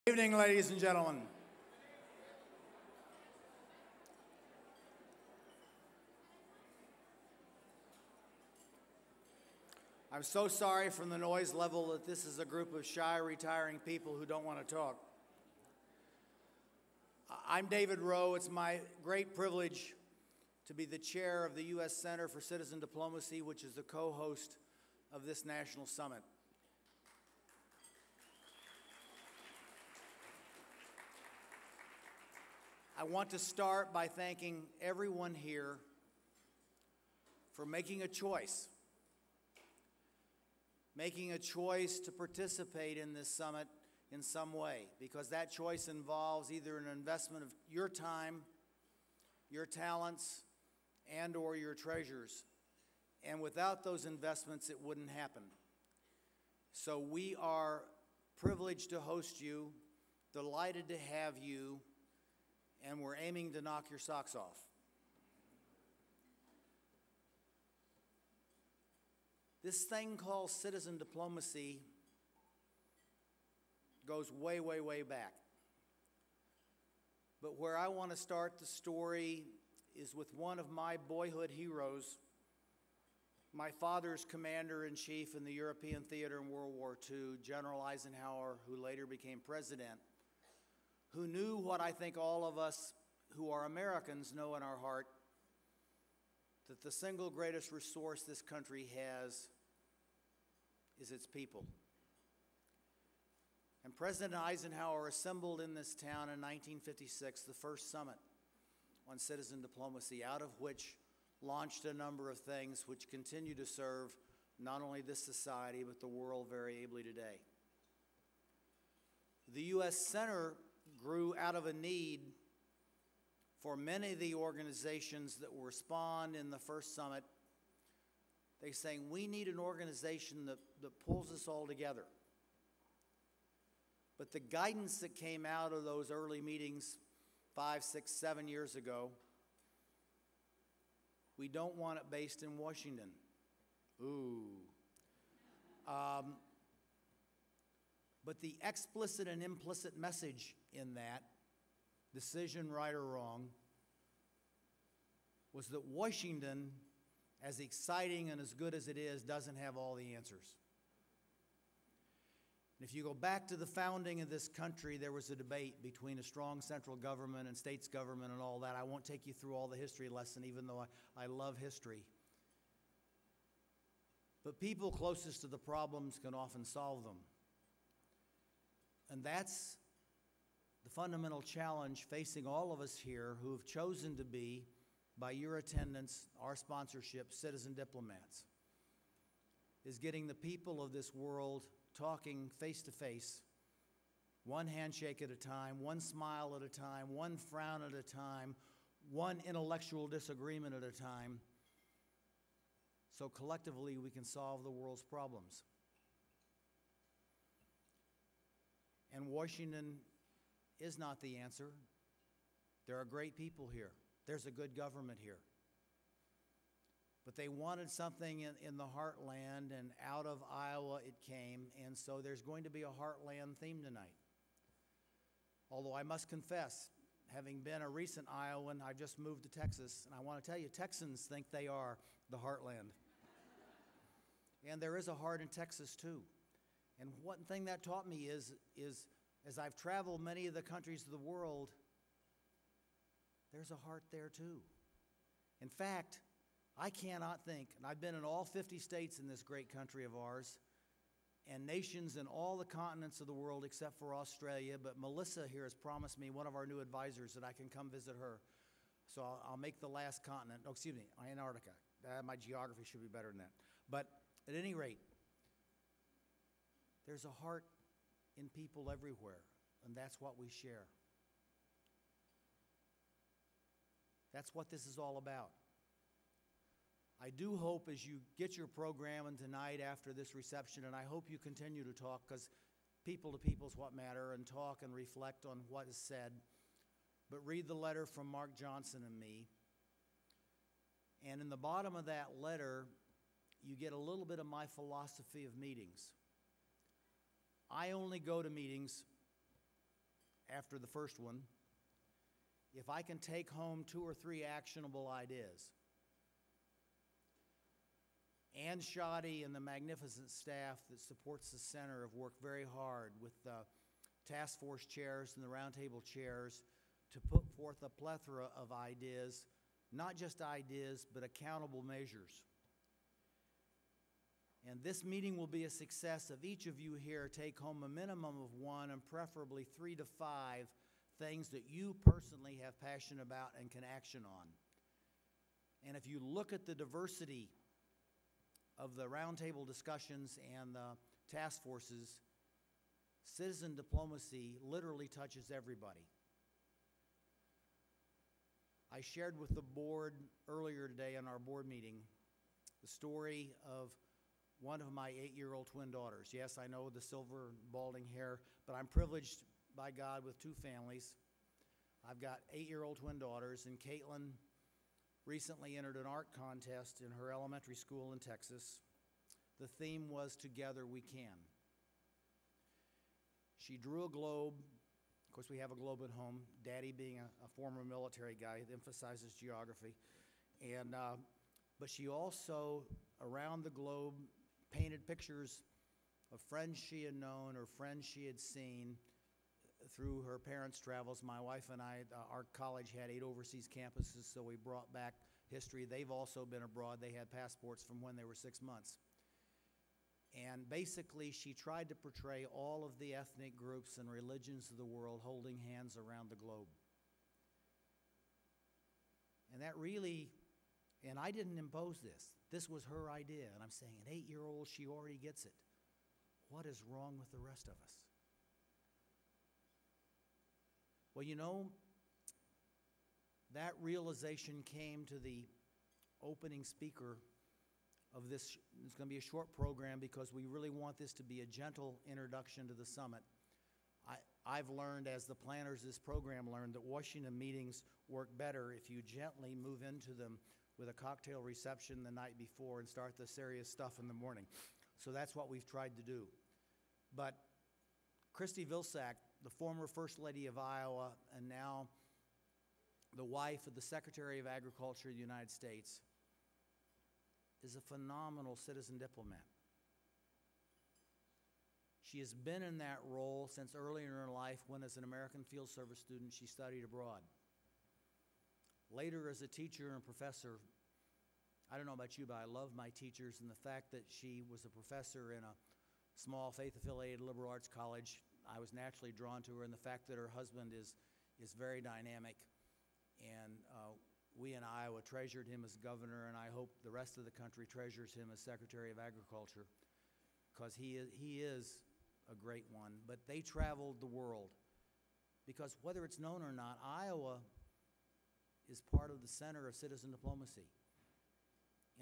Good evening, ladies and gentlemen. I'm so sorry from the noise level that this is a group of shy, retiring people who don't want to talk. I'm David Rowe. It's my great privilege to be the chair of the U.S. Center for Citizen Diplomacy, which is the co-host of this national summit. I want to start by thanking everyone here for making a choice to participate in this summit in some way, because that choice involves either an investment of your time, your talents, and or your treasures. And without those investments, it wouldn't happen. So we are privileged to host you, delighted to have you, and we're aiming to knock your socks off. This thing called citizen diplomacy goes way, way, way back. But where I want to start the story is with one of my boyhood heroes, my father's commander-in-chief in the European theater in World War II, General Eisenhower, who later became president, who knew what I think all of us who are Americans know in our heart, that the single greatest resource this country has is its people. And President Eisenhower assembled in this town in 1956 the first summit on citizen diplomacy, out of which launched a number of things which continue to serve not only this society but the world very ably today. The U.S. Center grew out of a need for many of the organizations that will respond in the first summit. They're saying we need an organization that pulls us all together. But the guidance that came out of those early meetings 5, 6, 7 years ago, we don't want it based in Washington. Ooh. But the explicit and implicit message in that, decision right or wrong, was that Washington, as exciting and as good as it is, doesn't have all the answers. And if you go back to the founding of this country, there was a debate between a strong central government and states government and all that. I won't take you through all the history lesson, even though I love history. But people closest to the problems can often solve them. And that's the fundamental challenge facing all of us here who have chosen to be, by your attendance, our sponsorship, citizen diplomats, is getting the people of this world talking face to face, one handshake at a time, one smile at a time, one frown at a time, one intellectual disagreement at a time, so collectively we can solve the world's problems. And Washington is not the answer. There are great people here. There's a good government here. But they wanted something in the heartland, and out of Iowa it came, and so there's going to be a heartland theme tonight. Although I must confess, having been a recent Iowan, I've just moved to Texas, and I want to tell you, Texans think they are the heartland. And there is a heart in Texas too. And one thing that taught me is as I've traveled many of the countries of the world, there's a heart there too. In fact, I cannot think, and I've been in all 50 states in this great country of ours, and nations in all the continents of the world except for Australia, but Melissa here has promised me, one of our new advisors, that I can come visit her. So I'll make the last continent, Antarctica. My geography should be better than that. But at any rate, there's a heart in people everywhere, and that's what we share. That's what this is all about. I do hope as you get your program and tonight after this reception, and I hope you continue to talk, because people to people is what matter, and talk and reflect on what is said. But read the letter from Mark Johnson and me. And in the bottom of that letter, you get a little bit of my philosophy of meetings. I only go to meetings after the first one, if I can take home 2 or 3 actionable ideas. Ann Shoddy and the magnificent staff that supports the center have worked very hard with the task force chairs and the roundtable chairs to put forth a plethora of ideas, not just ideas, but accountable measures. And this meeting will be a success if each of you here take home a minimum of 1 and preferably 3 to 5 things that you personally have passion about and can action on. And if you look at the diversity of the roundtable discussions and the task forces, citizen diplomacy literally touches everybody. I shared with the board earlier today in our board meeting the story of one of my 8-year-old twin daughters. Yes, I know the silver balding hair, but I'm privileged by God with 2 families. I've got 8-year-old twin daughters, and Caitlin recently entered an art contest in her elementary school in Texas. The theme was Together We Can. She drew a globe. Of course, we have a globe at home. Daddy, being a former military guy, emphasizes geography. And but she also, around the globe, painted pictures of friends she had known or friends she had seen through her parents' travels. My wife and I, our college had 8 overseas campuses, so we brought back history. They've also been abroad. They had passports from when they were 6 months. And basically, she tried to portray all of the ethnic groups and religions of the world holding hands around the globe. And that really, and I didn't impose this. This was her idea. And I'm saying, an 8-year-old, she already gets it. What is wrong with the rest of us? Well, you know, that realization came to the opening speaker of this. It's going to be a short program because we really want this to be a gentle introduction to the summit. I've learned, as the planners of this program learned, that Washington meetings work better if you gently move into them with a cocktail reception the night before and start the serious stuff in the morning. So that's what we've tried to do. But Christie Vilsack, the former First Lady of Iowa and now the wife of the Secretary of Agriculture of the United States, is a phenomenal citizen diplomat. She has been in that role since earlier in her life when, as an American Field Service student, she studied abroad. Later, as a teacher and professor, I don't know about you, but I love my teachers, and the fact that she was a professor in a small faith-affiliated liberal arts college, I was naturally drawn to her, and the fact that her husband is very dynamic. And we in Iowa treasured him as governor, and I hope the rest of the country treasures him as Secretary of Agriculture, because he is a great one. But they traveled the world, because whether it's known or not, Iowa is part of the center of citizen diplomacy.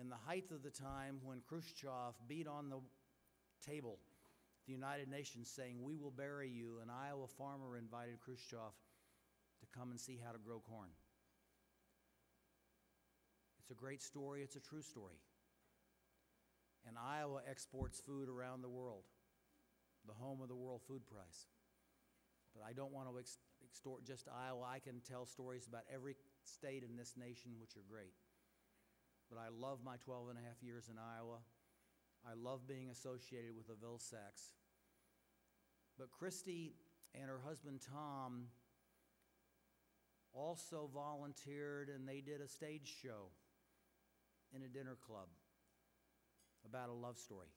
In the height of the time when Khrushchev beat on the table the United Nations saying, "We will bury you," an Iowa farmer invited Khrushchev to come and see how to grow corn. It's a great story. It's a true story. And Iowa exports food around the world, the home of the World Food Prize. But I don't want to extort just Iowa. I can tell stories about every state in this nation, which are great. But I love my 12 and a half years in Iowa. I love being associated with the Vilsacks. But Christie and her husband Tom also volunteered, and they did a stage show in a dinner club about a love story,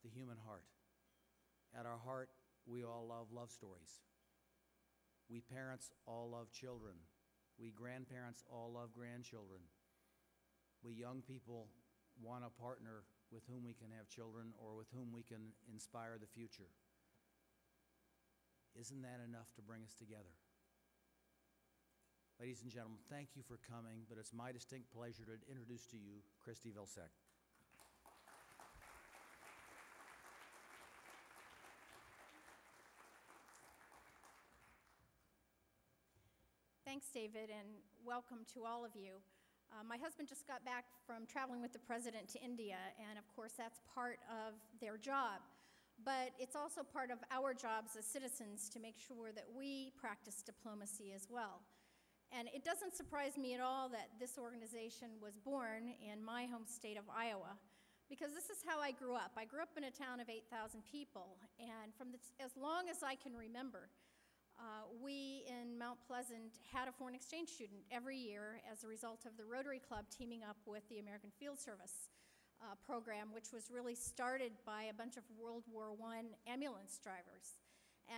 the human heart. At our heart, we all love love stories. We parents all love children. We grandparents all love grandchildren. We young people want a partner with whom we can have children or with whom we can inspire the future. Isn't that enough to bring us together? Ladies and gentlemen, thank you for coming, but it's my distinct pleasure to introduce to you Christie Vilsack. Thanks, David, and welcome to all of you. My husband just got back from traveling with the president to India, and of course that's part of their job. but it's also part of our jobs as citizens to make sure that we practice diplomacy as well. And it doesn't surprise me at all that this organization was born in my home state of Iowa, because this is how I grew up. I grew up in a town of 8,000 people, and as long as I can remember, we in Mount Pleasant had a foreign exchange student every year as a result of the Rotary Club teaming up with the American Field Service program, which was really started by a bunch of World War I ambulance drivers.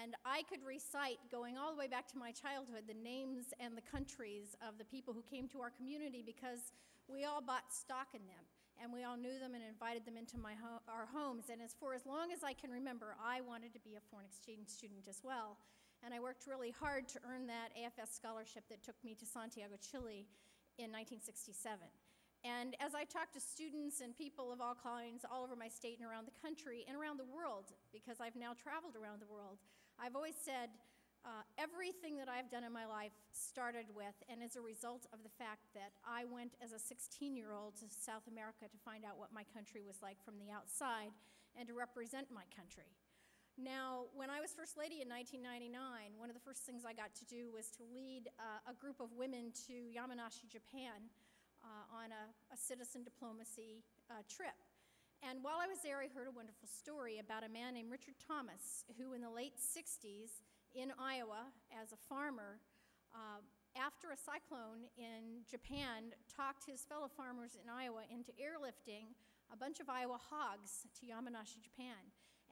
And I could recite, going all the way back to my childhood, the names and the countries of the people who came to our community, because we all bought stock in them, and we all knew them and invited them into our homes. And for as long as I can remember, I wanted to be a foreign exchange student as well. And I worked really hard to earn that AFS scholarship that took me to Santiago, Chile in 1967. And as I talked to students and people of all kinds all over my state and around the country and around the world, because I've now traveled around the world, I've always said everything that I've done in my life started with and as a result of the fact that I went as a 16-year-old to South America to find out what my country was like from the outside and to represent my country. Now, when I was First Lady in 1999, one of the first things I got to do was to lead a group of women to Yamanashi, Japan, on a citizen diplomacy trip. And while I was there, I heard a wonderful story about a man named Richard Thomas, who in the late 60s in Iowa, as a farmer, after a cyclone in Japan, talked his fellow farmers in Iowa into airlifting a bunch of Iowa hogs to Yamanashi, Japan.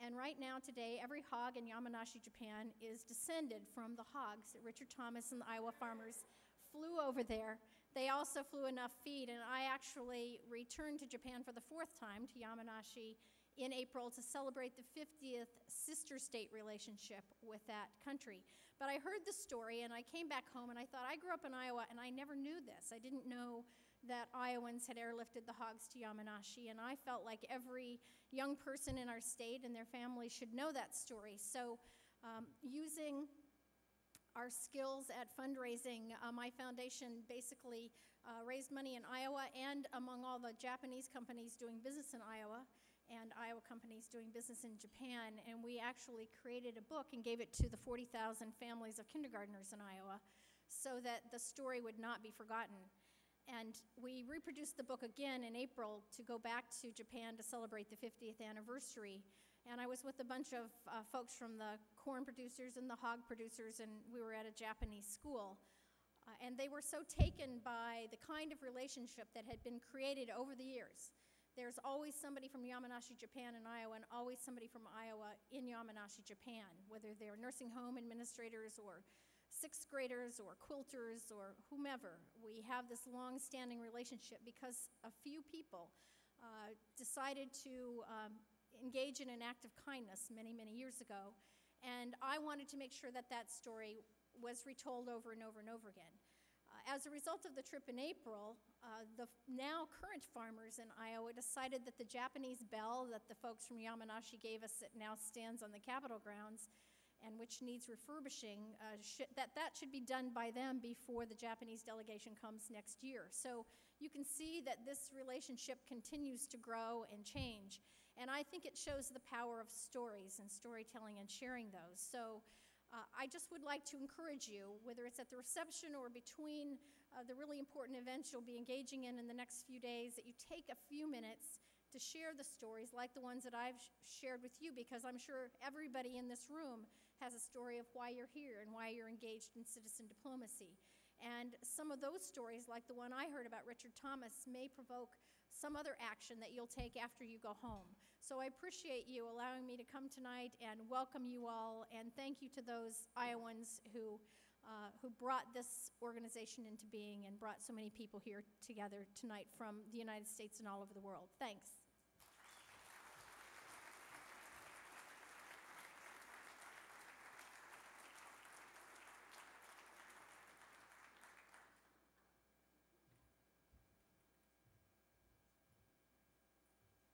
And right now, today, every hog in Yamanashi, Japan is descended from the hogs that Richard Thomas and the Iowa farmers flew over there. They also flew enough feed, and I actually returned to Japan for the 4th time, to Yamanashi, in April to celebrate the 50th sister state relationship with that country. But I heard the story, and I came back home, and I thought, I grew up in Iowa, and I never knew this. I didn't know that Iowans had airlifted the hogs to Yamanashi, and I felt like every young person in our state and their family should know that story. So using our skills at fundraising, my foundation basically raised money in Iowa and among all the Japanese companies doing business in Iowa and Iowa companies doing business in Japan, and we actually created a book and gave it to the 40,000 families of kindergartners in Iowa so that the story would not be forgotten. And we reproduced the book again in April to go back to Japan to celebrate the 50th anniversary. And I was with a bunch of folks from the corn producers and the hog producers, and we were at a Japanese school. And they were so taken by the kind of relationship that had been created over the years. There's always somebody from Yamanashi, Japan in Iowa, and always somebody from Iowa in Yamanashi, Japan, whether they're nursing home administrators or 6th graders or quilters or whomever. We have this long-standing relationship because a few people decided to engage in an act of kindness many, many years ago. And I wanted to make sure that that story was retold over and over and over again. As a result of the trip in April, the now current farmers in Iowa decided that the Japanese bell that the folks from Yamanashi gave us that now stands on the Capitol grounds and which needs refurbishing, that should be done by them before the Japanese delegation comes next year. So you can see that this relationship continues to grow and change. And I think it shows the power of stories and storytelling and sharing those. So I just would like to encourage you, whether it's at the reception or between the really important events you'll be engaging in the next few days, that you take a few minutes to share the stories like the ones that I've shared with you, because I'm sure everybody in this room has a story of why you're here and why you're engaged in citizen diplomacy. And some of those stories, like the one I heard about Richard Thomas, may provoke some other action that you'll take after you go home. So I appreciate you allowing me to come tonight and welcome you all, and thank you to those Iowans who brought this organization into being and brought so many people here together tonight from the United States and all over the world. Thanks.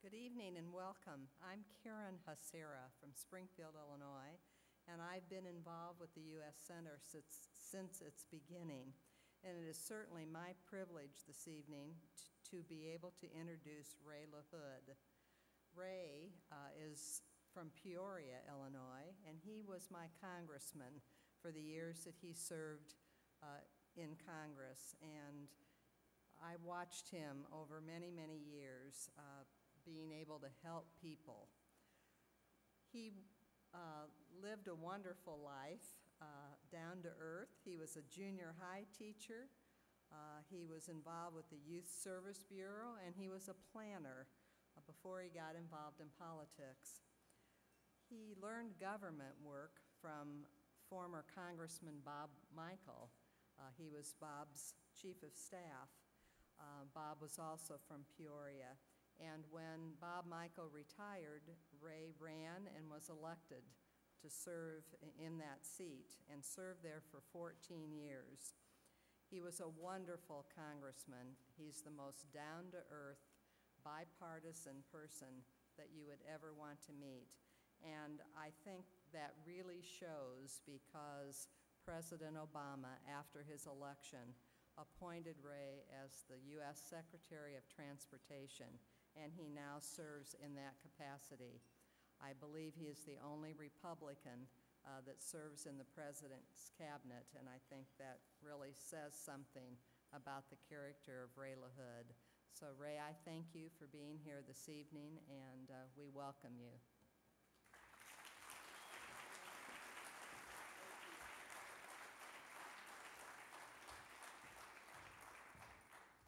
Good evening and welcome. I'm Karen Hasera from Springfield, Illinois, and I've been involved with the U.S. Center since its beginning. And it is certainly my privilege this evening to be able to introduce Ray LaHood. Ray is from Peoria, Illinois, and he was my congressman for the years that he served in Congress. And I watched him over many, many years being able to help people. He lived a wonderful life, down to earth. He was a junior high teacher. He was involved with the Youth Service Bureau, and he was a planner before he got involved in politics. He learned government work from former Congressman Bob Michael. He was Bob's chief of staff. Bob was also from Peoria. And when Bob Michael retired, Ray ran and was elected to serve in that seat and served there for 14 years. He was a wonderful congressman. He's the most down-to-earth, bipartisan person that you would ever want to meet. And I think that really shows because President Obama, after his election, appointed Ray as the U.S. Secretary of Transportation, and he now serves in that capacity. I believe he is the only Republican that serves in the President's cabinet, and I think that really says something about the character of Ray LaHood. So Ray, I thank you for being here this evening, and we welcome you.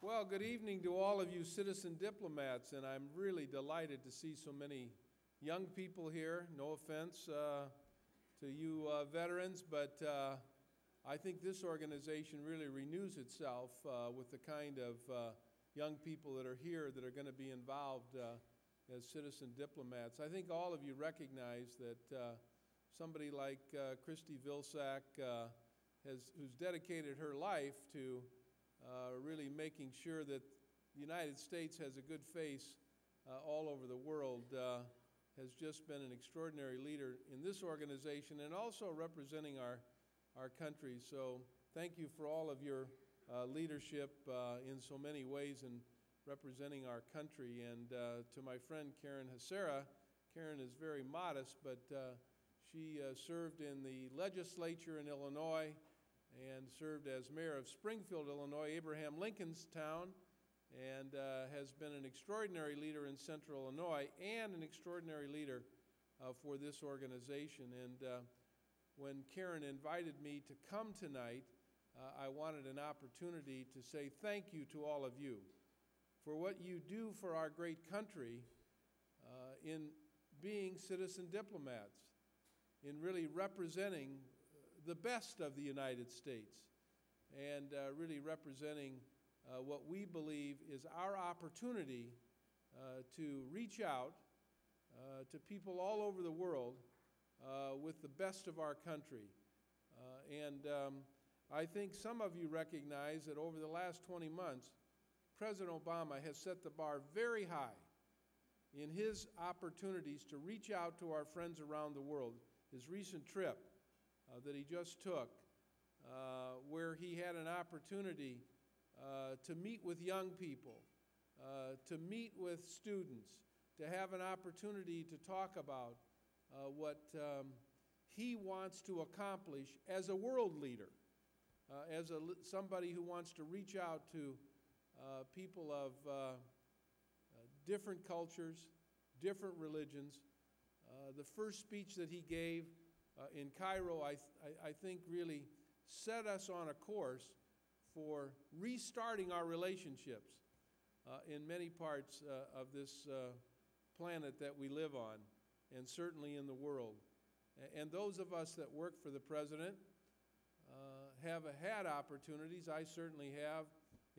Well, good evening to all of you citizen diplomats, and I'm really delighted to see so many young people here. No offense to you veterans, but I think this organization really renews itself with the kind of young people that are here that are going to be involved as citizen diplomats. I think all of you recognize that somebody like Christie Vilsack, who's dedicated her life to really making sure that the United States has a good face all over the world, has just been an extraordinary leader in this organization and also representing our country. So thank you for all of your leadership in so many ways in representing our country. And to my friend Karen Hasera, Karen is very modest, but she served in the legislature in Illinois and served as mayor of Springfield, Illinois, Abraham Lincoln's town, and has been an extraordinary leader in Central Illinois and an extraordinary leader for this organization. And when Karen invited me to come tonight, I wanted an opportunity to say thank you to all of you for what you do for our great country in being citizen diplomats, in really representing the best of the United States, and really representing what we believe is our opportunity to reach out to people all over the world with the best of our country. I think some of you recognize that over the last 20 months, President Obama has set the bar very high in his opportunities to reach out to our friends around the world. His recent trip that he just took, where he had an opportunity to meet with young people, to meet with students, to have an opportunity to talk about what he wants to accomplish as a world leader, as somebody who wants to reach out to people of different cultures, different religions. The first speech that he gave in Cairo, I think really set us on a course for restarting our relationships in many parts of this planet that we live on, and certainly in the world. And those of us that work for the President have had opportunities, I certainly have,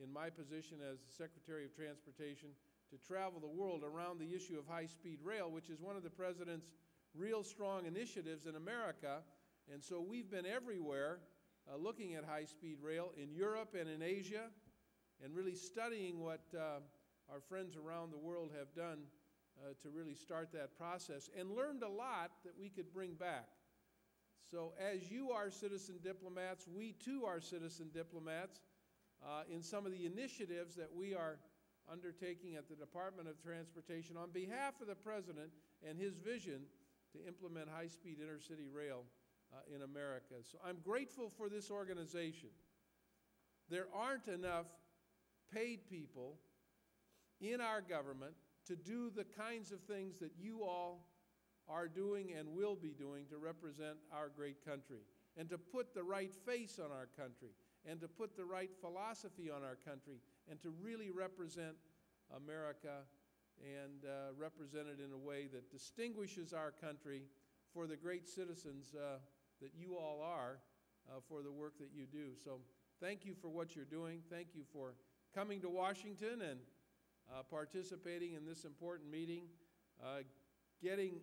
in my position as Secretary of Transportation, to travel the world around the issue of high-speed rail, which is one of the President's real strong initiatives in America. And so we've been everywhere looking at high-speed rail in Europe and in Asia, and really studying what our friends around the world have done to really start that process, and learned a lot that we could bring back. So as you are citizen diplomats, we too are citizen diplomats in some of the initiatives that we are undertaking at the Department of Transportation on behalf of the President and his vision to implement high-speed intercity rail in America. So I'm grateful for this organization. There aren't enough paid people in our government to do the kinds of things that you all are doing and will be doing to represent our great country, and to put the right face on our country, and to put the right philosophy on our country, and to really represent America and represent it in a way that distinguishes our country for the great citizens that you all are for the work that you do. So thank you for what you're doing. Thank you for coming to Washington and participating in this important meeting, getting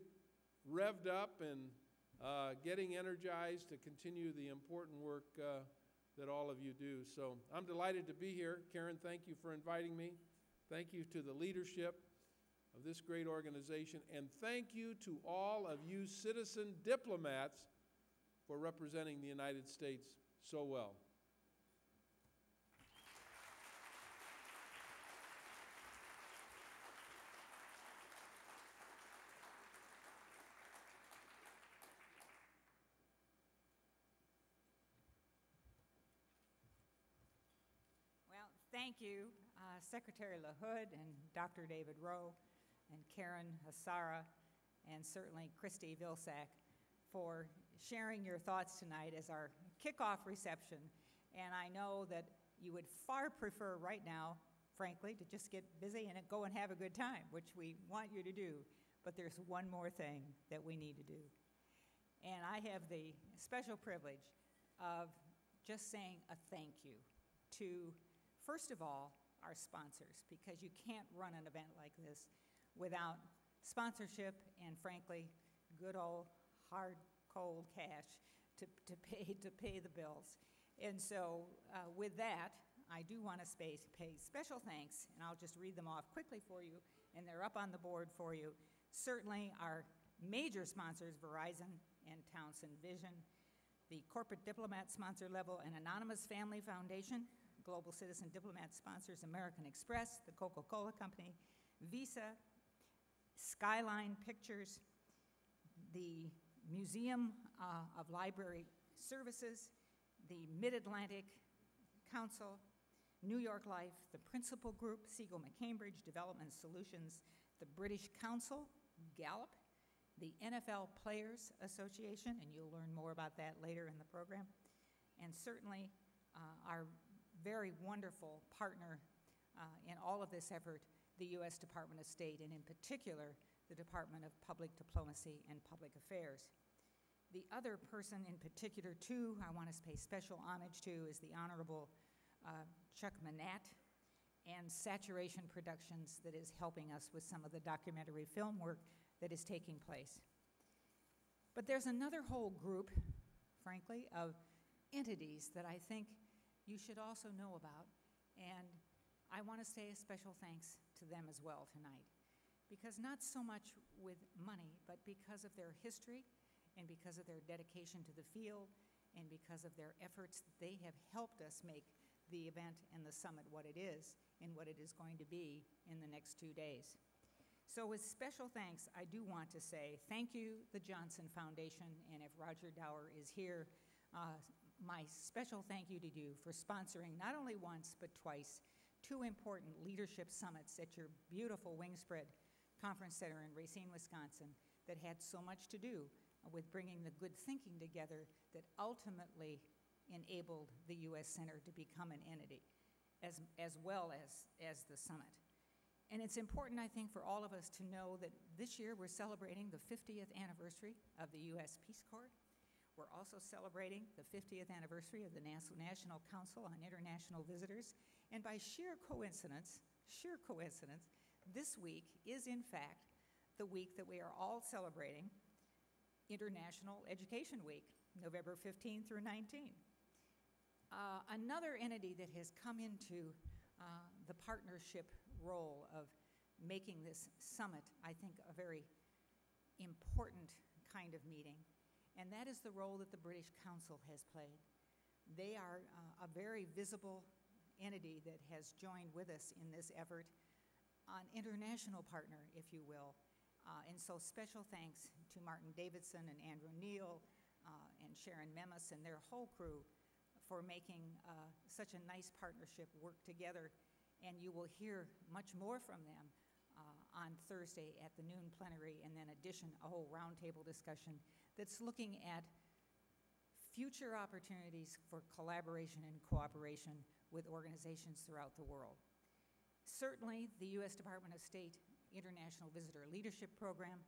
revved up and getting energized to continue the important work that all of you do. So I'm delighted to be here. Karen, thank you for inviting me. Thank you to the leadership of this great organization, and thank you to all of you citizen diplomats for representing the United States so well. Thank you, Secretary LaHood and Dr. David Rowe and Karen Hassara and certainly Christie Vilsack for sharing your thoughts tonight as our kickoff reception. And I know that you would far prefer right now, frankly, to just get busy and go and have a good time, which we want you to do. But there's one more thing that we need to do. And I have the special privilege of just saying a thank you to, first of all, our sponsors, because you can't run an event like this without sponsorship and, frankly, good old hard, cold cash to pay the bills. And so with that, I do want to pay special thanks, and I'll just read them off quickly for you, and they're up on the board for you. Certainly our major sponsors, Verizon and Townsend Vision, the Corporate Diplomat Sponsor Level and Anonymous Family Foundation, Global Citizen Diplomat sponsors American Express, the Coca-Cola Company, Visa, Skyline Pictures, the Museum of Library Services, the Mid-Atlantic Council, New York Life, the Principal Group, Siegel McCambridge Development Solutions, the British Council, Gallup, the NFL Players Association, and you'll learn more about that later in the program, and certainly our very wonderful partner in all of this effort, the U.S. Department of State, and in particular, the Department of Public Diplomacy and Public Affairs. The other person in particular, too, I want to pay special homage to is the Honorable Chuck Manat and Saturation Productions that is helping us with some of the documentary film work that is taking place. But there's another whole group, frankly, of entities that I think you should also know about, and I want to say a special thanks to them as well tonight, because not so much with money, but because of their history and because of their dedication to the field and because of their efforts, they have helped us make the event and the summit what it is and what it is going to be in the next 2 days. So with special thanks, I do want to say thank you, the Johnson Foundation, and if Roger Dower is here, my special thank you to you for sponsoring not only once but twice 2 important leadership summits at your beautiful Wingspread Conference Center in Racine, Wisconsin, that had so much to do with bringing the good thinking together that ultimately enabled the U.S. Center to become an entity, as well as the summit. And it's important, I think, for all of us to know that this year we're celebrating the 50th anniversary of the U.S. Peace Corps. We're also celebrating the 50th anniversary of the National Council on International Visitors. And by sheer coincidence, this week is in fact the week that we are all celebrating International Education Week, November 15 through 19. Another entity that has come into the partnership role of making this summit, I think, a very important kind of meeting, and that is the role that the British Council has played. They are a very visible entity that has joined with us in this effort, an international partner, if you will, And so special thanks to Martin Davidson and Andrew Neal and Sharon Memis and their whole crew for making such a nice partnership work together. And you will hear much more from them on Thursday at the noon plenary, and then a whole roundtable discussion that's looking at future opportunities for collaboration and cooperation with organizations throughout the world. Certainly, the U.S. Department of State International Visitor Leadership Program,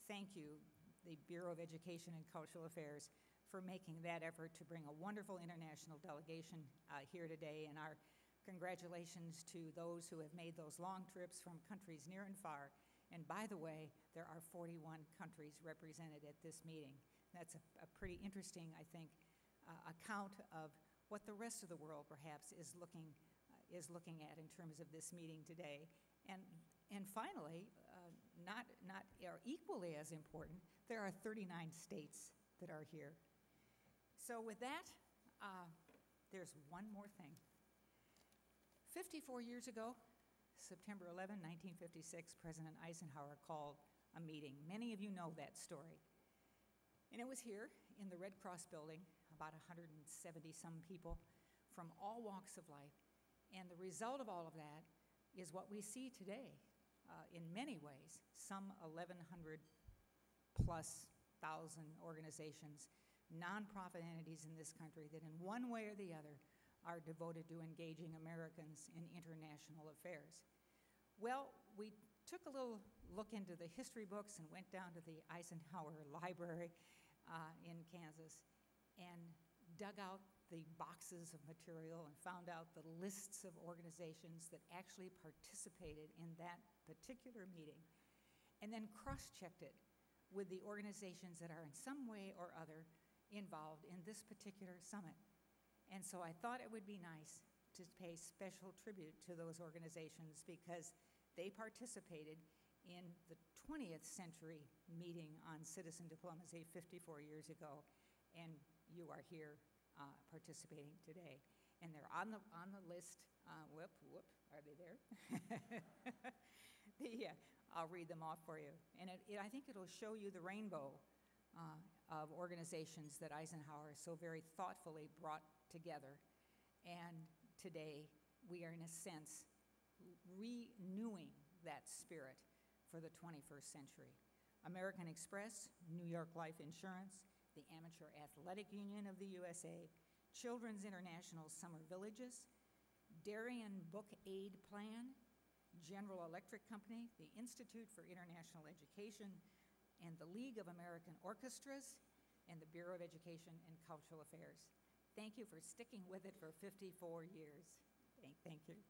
thank you, the Bureau of Education and Cultural Affairs, for making that effort to bring a wonderful international delegation here today, and our congratulations to those who have made those long trips from countries near and far. And by the way, there are 41 countries represented at this meeting. That's a pretty interesting, I think, account of what the rest of the world perhaps is looking at in terms of this meeting today. And finally, or equally as important, there are 39 states that are here. So with that, there's one more thing. 54 years ago, September 11, 1956, President Eisenhower called a meeting. Many of you know that story. And it was here in the Red Cross building, about 170-some people from all walks of life. And the result of all of that is what we see today in many ways. Some 1,100 plus thousand organizations, nonprofit entities in this country that in one way or the other are devoted to engaging Americans in international affairs. Well, we took a little look into the history books and went down to the Eisenhower Library in Kansas and dug out the boxes of material and found out the lists of organizations that actually participated in that particular meeting, and then cross-checked it with the organizations that are in some way or other involved in this particular summit. And so I thought it would be nice to pay special tribute to those organizations because they participated in the 20th century meeting on citizen diplomacy 54 years ago, and you are here participating today. And they're on the list. Are they there? I'll read them off for you. And I think it'll show you the rainbow of organizations that Eisenhower so very thoughtfully brought together. And today, we are, in a sense, renewing that spirit for the 21st century. American Express, New York Life Insurance, the Amateur Athletic Union of the USA, Children's International Summer Villages, Darien Book Aid Plan, General Electric Company, the Institute for International Education, and the League of American Orchestras, and the Bureau of Education and Cultural Affairs. Thank you for sticking with it for 54 years. Thank you.